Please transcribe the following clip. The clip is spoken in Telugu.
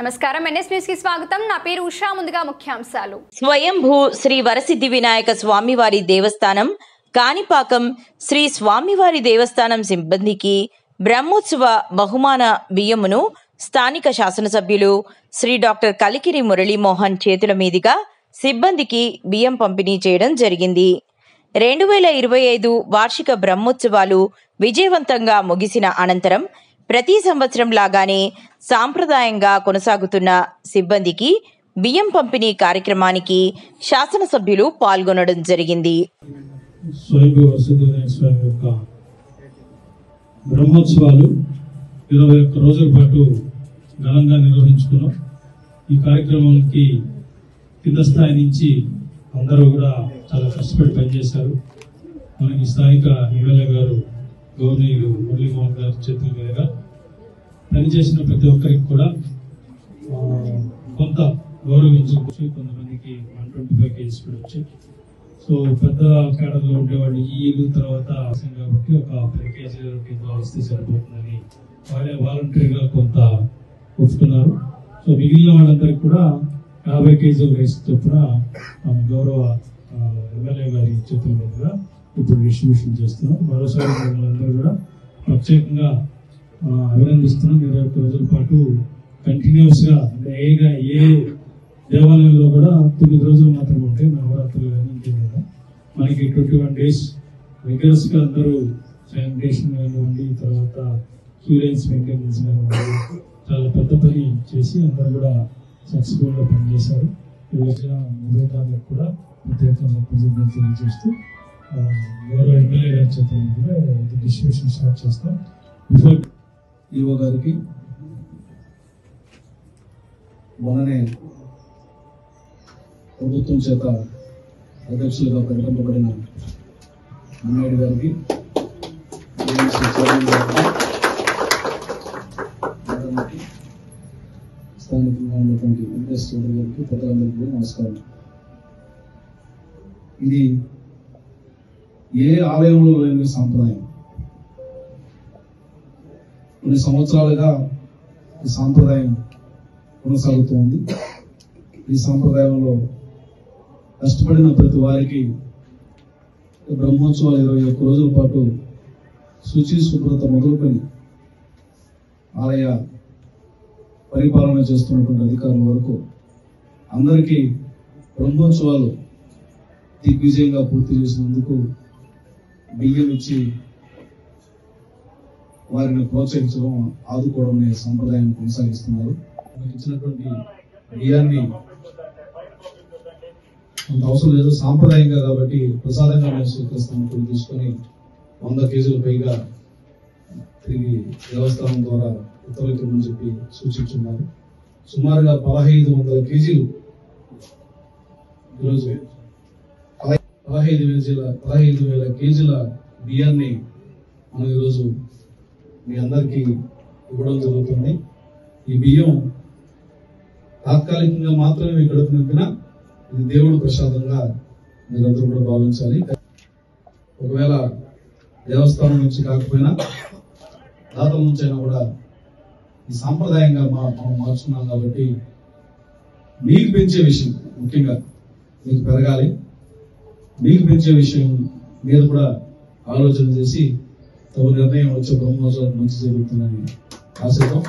నమస్కారం ఎన్ఎస్ న్యూస్ కి స్వాగతం. నా పేరు ఉషా. ముందుగా ముఖ్యాంశాలు. స్వయంభూ శ్రీ వరసిద్ధి వినాయక స్వామివారి దేవస్థానం కాణిపాకం శ్రీ స్వామివారి దేవస్థానం సిబ్బందికి బ్రహ్మోత్సవ బహుమాన బియ్యమును స్థానిక శాసనసభ్యులు శ్రీ డాక్టర్ కలికిరి మురళీమోహన్ చేతుల మీదుగా సిబ్బందికి బియ్యం పంపిణీ చేయడం జరిగింది. 2025 వార్షిక బ్రహ్మోత్సవాలు విజయవంతంగా ముగిసిన అనంతరం ప్రతి సంవత్సరం లాగానే సాంప్రదాయంగా కొనసాగుతున్న సిబ్బందికి బియ్యం పంపిణీ కార్యక్రమానికి శాసనసభ్యులు పాల్గొనడం జరిగింది. బ్రహ్మోత్సవాలు 21 రోజుల పాటు ఘనంగా నిర్వహించుకున్నాం. ఈ కార్యక్రమానికి కింద స్థాయి నుంచి అందరూ కూడా చాలా కష్టపడి పనిచేశారు. మనకి స్థానిక ఎమ్మెల్యే గారు గవర్నర్ మురళీమోహన్ గారి చేతుల మీదుగా పనిచేసిన ప్రతి ఒక్కరికి కూడా కొంత గౌరవించుకోవచ్చు. కొంతమందికి 125 కేజీస్ కూడా వచ్చాయి. సో పెద్ద కేడర్లో ఉండేవాళ్ళు ఈ తర్వాత కాబట్టి ఒక 10 కేజీల కింద ఇస్తే సరిపోతుందని వాళ్ళే వాలంటరీగా కొంత ఒప్పుకున్నారు. సో మిగిలిన వాళ్ళందరికీ కూడా 50 కేజీల రైస్ చొప్పున గౌరవ ఎమ్మెల్యే గారి చేతుల మీదుగా ఇప్పుడు డిస్ట్రిబ్యూషన్ చేస్తున్నాం. మరోసారి మిమ్మల్ని కూడా ప్రత్యేకంగా అభినందిస్తున్నాం. 21 రోజుల పాటు కంటిన్యూస్గా అంటే ఏ దేవాలయంలో కూడా 9 రోజులు మాత్రమే ఉంటాయి నవరాత్రులు కానీ ఇంకేమైనా. మనకి 21 days రిగరస్గా అందరూ శానిటేషన్ కానివ్వండి, తర్వాత క్యూ లైన్స్ మెయింటెనెన్స్ కానివ్వండి, చాలా పెద్ద పని చేసి అందరూ కూడా సక్సెస్ఫుల్గా పనిచేశారు. వచ్చిన ఉభయదారులకు కూడా ప్రత్యేకంగా కృతజ్ఞతలు తెలియజేస్తూ గౌరవ ఎమ్మెల్యే గారి చేతుల కూడా డిస్ట్రిబ్యూషన్ స్టార్ట్ చేస్తాం. బిఫోర్ ఈవో గారికి మొన్ననే ప్రభుత్వం చేత అధ్యక్షులుగా ప్రకటింపబడిన అన్నాయుడు గారికి, స్థానికంగా ఉన్నటువంటి వెంకటేశ్వర చౌదరి గారికి, పెద్దలందరికీ నమస్కారం. ఇది ఏ ఆలయంలో లేని సాంప్రదాయం. కొన్ని సంవత్సరాలుగా ఈ సాంప్రదాయం కొనసాగుతోంది. ఈ సాంప్రదాయంలో కష్టపడిన ప్రతి వారికి బ్రహ్మోత్సవాలు 21 రోజుల పాటు శుచి శుభ్రత మొదలుకొని ఆలయ పరిపాలన చేస్తున్నటువంటి అధికారుల వరకు అందరికీ బ్రహ్మోత్సవాలు దిగ్విజయంగా పూర్తి చేసినందుకు బియ్యం ఇచ్చి వారిని ప్రోత్సహించడం, ఆదుకోవడం అనే సంప్రదాయం కొనసాగిస్తున్నారు. ఇచ్చినటువంటి బియ్యాన్ని అంత అవసరం లేదు, సాంప్రదాయంగా కాబట్టి ప్రసాదంగా మేము స్వీకరిస్తామని తీసుకొని 100 కేజీలు పైగా తిరిగి దేవస్థానం ద్వారా ఉత్తర్వులు చెప్పి సూచించున్నారు. సుమారుగా 1500 కేజీలు ఈరోజు 15,000 కేజీల బియ్యాన్ని మనం ఈరోజు మీ అందరికీ ఇవ్వడం జరుగుతుంది. ఈ బియ్యం తాత్కాలికంగా మాత్రమే మీ గడుపు నింపినా ఇది దేవుడు ప్రసాదంగా మీరందరూ కూడా భావించాలి. ఒకవేళ దేవస్థానం నుంచి కాకపోయినా దాతల నుంచైనా కూడా ఈ సాంప్రదాయంగా మనం మార్చుకున్నాం కాబట్టి మీకు పెంచే విషయం ముఖ్యంగా మీకు పెరగాలి. మీకు పెంచే విషయం మీద కూడా ఆలోచన చేసి తమ నిర్ణయం వచ్చే బ్రహ్మోత్సవాలకు మంచి జరుగుతుందని ఆశిద్దాం.